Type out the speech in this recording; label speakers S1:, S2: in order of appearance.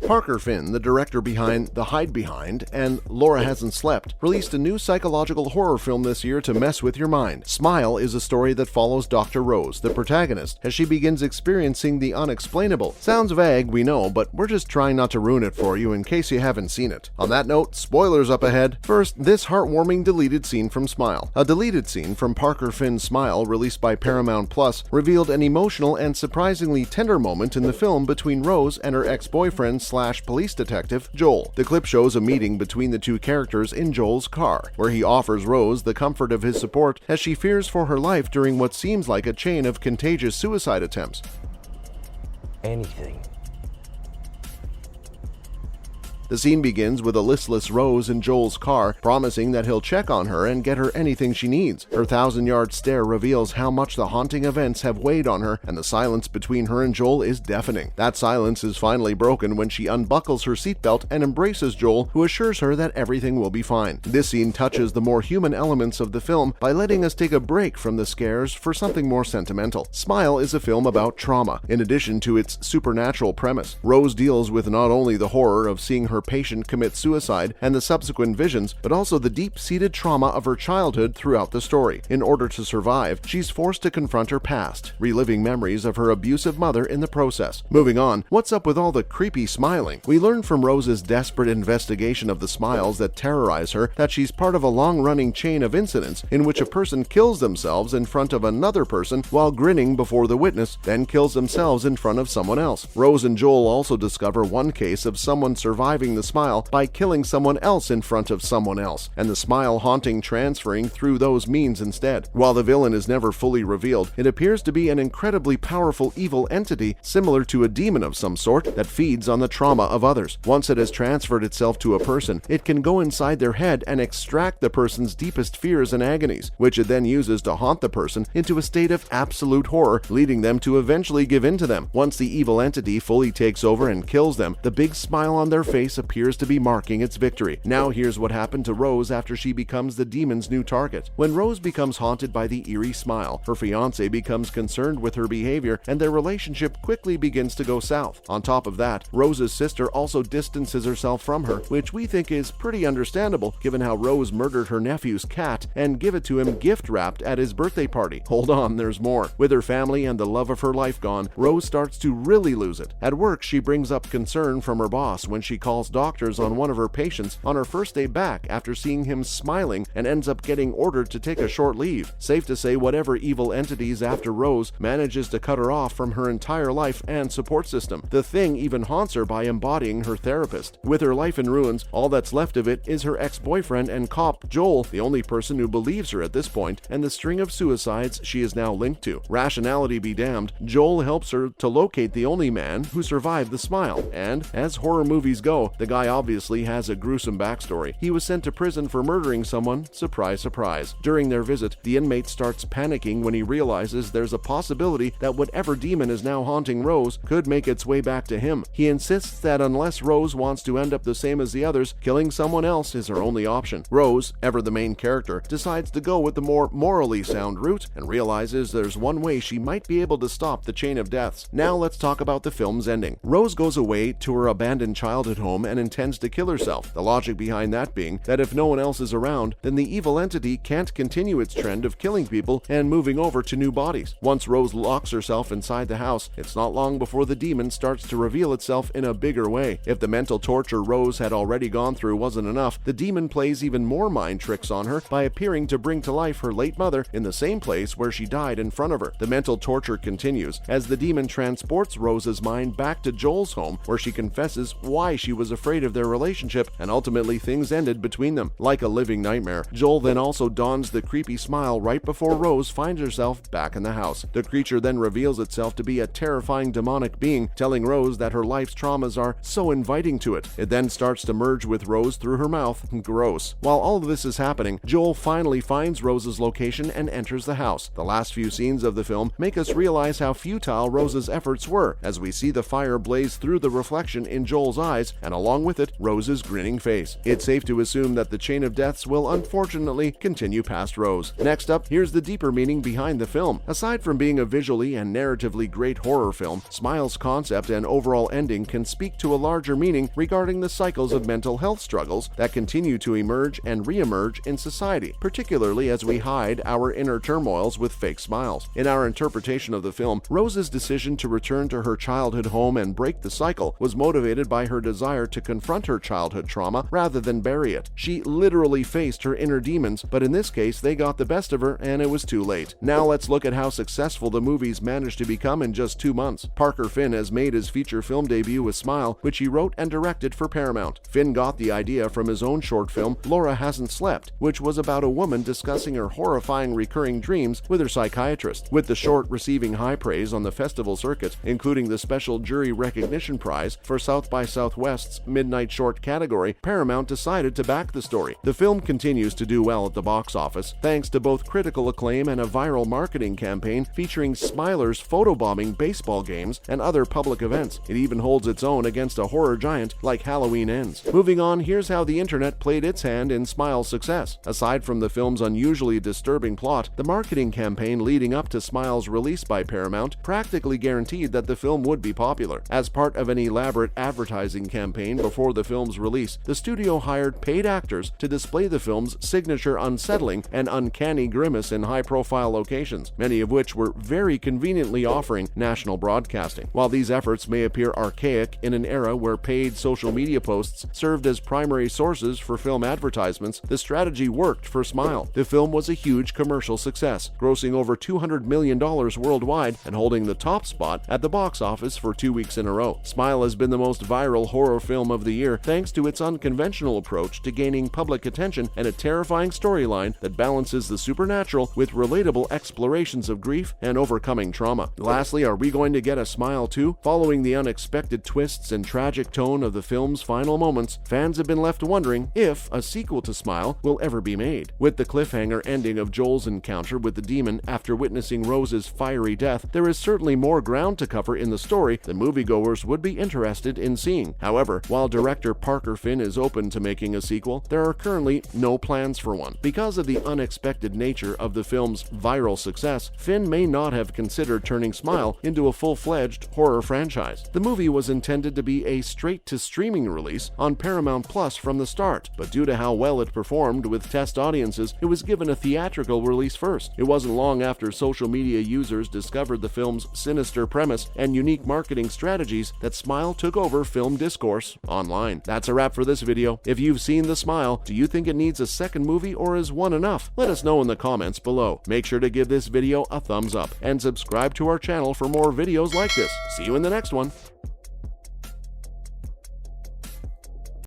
S1: Parker Finn, the director behind The Hide Behind and Laura Hasn't Slept, released a new psychological horror film this year to mess with your mind. Smile is a story that follows Dr. Rose, the protagonist, as she begins experiencing the unexplainable. Sounds vague, we know, but we're just trying not to ruin it for you in case you haven't seen it. On that note, spoilers up ahead. First, this heartwarming deleted scene from Smile. A deleted scene from Parker Finn's Smile, released by Paramount Plus, revealed an emotional and surprisingly tender moment in the film between Rose and her ex-boyfriend/police detective, Joel. The clip shows a meeting between the two characters in Joel's car, where he offers Rose the comfort of his support as she fears for her life during what seems like a chain of contagious suicide attempts.
S2: Anything.
S1: The scene begins with a listless Rose in Joel's car, promising that he'll check on her and get her anything she needs. Her 1,000-yard stare reveals how much the haunting events have weighed on her, and the silence between her and Joel is deafening. That silence is finally broken when she unbuckles her seatbelt and embraces Joel, who assures her that everything will be fine. This scene touches the more human elements of the film by letting us take a break from the scares for something more sentimental. Smile is a film about trauma. In addition to its supernatural premise, Rose deals with not only the horror of seeing her patient commit suicide and the subsequent visions, but also the deep-seated trauma of her childhood throughout the story. In order to survive, she's forced to confront her past, reliving memories of her abusive mother in the process. Moving on, what's up with all the creepy smiling? We learn from Rose's desperate investigation of the smiles that terrorize her that she's part of a long-running chain of incidents in which a person kills themselves in front of another person while grinning before the witness, then kills themselves in front of someone else. Rose and Joel also discover one case of someone surviving the smile by killing someone else in front of someone else, and the smile haunting transferring through those means instead. While the villain is never fully revealed, it appears to be an incredibly powerful evil entity similar to a demon of some sort that feeds on the trauma of others. Once it has transferred itself to a person, it can go inside their head and extract the person's deepest fears and agonies, which it then uses to haunt the person into a state of absolute horror, leading them to eventually give in to them. Once the evil entity fully takes over and kills them, the big smile on their face appears to be marking its victory. Now here's what happened to Rose after she becomes the demon's new target. When Rose becomes haunted by the eerie smile, her fiancé becomes concerned with her behavior and their relationship quickly begins to go south. On top of that, Rose's sister also distances herself from her, which we think is pretty understandable given how Rose murdered her nephew's cat and gave it to him gift-wrapped at his birthday party. Hold on, there's more. With her family and the love of her life gone, Rose starts to really lose it. At work, she brings up concern from her boss when she calls doctors on one of her patients on her first day back after seeing him smiling and ends up getting ordered to take a short leave. Safe to say whatever evil entity's after Rose manages to cut her off from her entire life and support system. The Thing even haunts her by embodying her therapist. With her life in ruins, all that's left of it is her ex-boyfriend and cop, Joel, the only person who believes her at this point, and the string of suicides she is now linked to. Rationality be damned, Joel helps her to locate the only man who survived the smile, and, as horror movies go, the guy obviously has a gruesome backstory. He was sent to prison for murdering someone, surprise surprise. During their visit, the inmate starts panicking when he realizes there's a possibility that whatever demon is now haunting Rose could make its way back to him. He insists that unless Rose wants to end up the same as the others, killing someone else is her only option. Rose, ever the main character, decides to go with the more morally sound route and realizes there's one way she might be able to stop the chain of deaths. Now let's talk about the film's ending. Rose goes away to her abandoned childhood home and intends to kill herself. The logic behind that being that if no one else is around, then the evil entity can't continue its trend of killing people and moving over to new bodies. Once Rose locks herself inside the house, it's not long before the demon starts to reveal itself in a bigger way. If the mental torture Rose had already gone through wasn't enough, the demon plays even more mind tricks on her by appearing to bring to life her late mother in the same place where she died in front of her. The mental torture continues as the demon transports Rose's mind back to Joel's home, where she confesses why she was afraid of their relationship, and ultimately things ended between them. Like a living nightmare, Joel then also dons the creepy smile right before Rose finds herself back in the house. The creature then reveals itself to be a terrifying demonic being, telling Rose that her life's traumas are so inviting to it. It then starts to merge with Rose through her mouth. Gross. While all of this is happening, Joel finally finds Rose's location and enters the house. The last few scenes of the film make us realize how futile Rose's efforts were, as we see the fire blaze through the reflection in Joel's eyes, and a along with it, Rose's grinning face. It's safe to assume that the chain of deaths will unfortunately continue past Rose. Next up, here's the deeper meaning behind the film. Aside from being a visually and narratively great horror film, Smile's concept and overall ending can speak to a larger meaning regarding the cycles of mental health struggles that continue to emerge and re-emerge in society, particularly as we hide our inner turmoils with fake smiles. In our interpretation of the film, Rose's decision to return to her childhood home and break the cycle was motivated by her desire to confront her childhood trauma rather than bury it. She literally faced her inner demons, but in this case, they got the best of her and it was too late. Now let's look at how successful the movie's managed to become in just 2 months. Parker Finn has made his feature film debut with Smile, which he wrote and directed for Paramount. Finn got the idea from his own short film, Laura Hasn't Slept, which was about a woman discussing her horrifying recurring dreams with her psychiatrist. With the short receiving high praise on the festival circuit, including the special jury recognition prize for South by Southwest's Midnight Short category, Paramount decided to back the story. The film continues to do well at the box office, thanks to both critical acclaim and a viral marketing campaign featuring Smilers photobombing baseball games and other public events. It even holds its own against a horror giant like Halloween Ends. Moving on, here's how the internet played its hand in Smile's success. Aside from the film's unusually disturbing plot, the marketing campaign leading up to Smile's release by Paramount practically guaranteed that the film would be popular. As part of an elaborate advertising campaign before the film's release, the studio hired paid actors to display the film's signature unsettling and uncanny grimace in high-profile locations, many of which were very conveniently offering national broadcasting. While these efforts may appear archaic in an era where paid social media posts served as primary sources for film advertisements, the strategy worked for Smile. The film was a huge commercial success, grossing over $200 million worldwide and holding the top spot at the box office for 2 weeks in a row. Smile has been the most viral horror film of the year thanks to its unconventional approach to gaining public attention and a terrifying storyline that balances the supernatural with relatable explorations of grief and overcoming trauma. Lastly, are we going to get a Smile 2? Following the unexpected twists and tragic tone of the film's final moments, fans have been left wondering if a sequel to Smile will ever be made. With the cliffhanger ending of Joel's encounter with the demon after witnessing Rose's fiery death, there is certainly more ground to cover in the story that moviegoers would be interested in seeing. However, while director Parker Finn is open to making a sequel, there are currently no plans for one. Because of the unexpected nature of the film's viral success, Finn may not have considered turning Smile into a full-fledged horror franchise. The movie was intended to be a straight-to-streaming release on Paramount Plus from the start, but due to how well it performed with test audiences, it was given a theatrical release first. It wasn't long after social media users discovered the film's sinister premise and unique marketing strategies that Smile took over film discourse online. That's a wrap for this video. If you've seen The Smile, do you think it needs a second movie or is one enough? Let us know in the comments below. Make sure to give this video a thumbs up and subscribe to our channel for more videos like this. See you in the next one.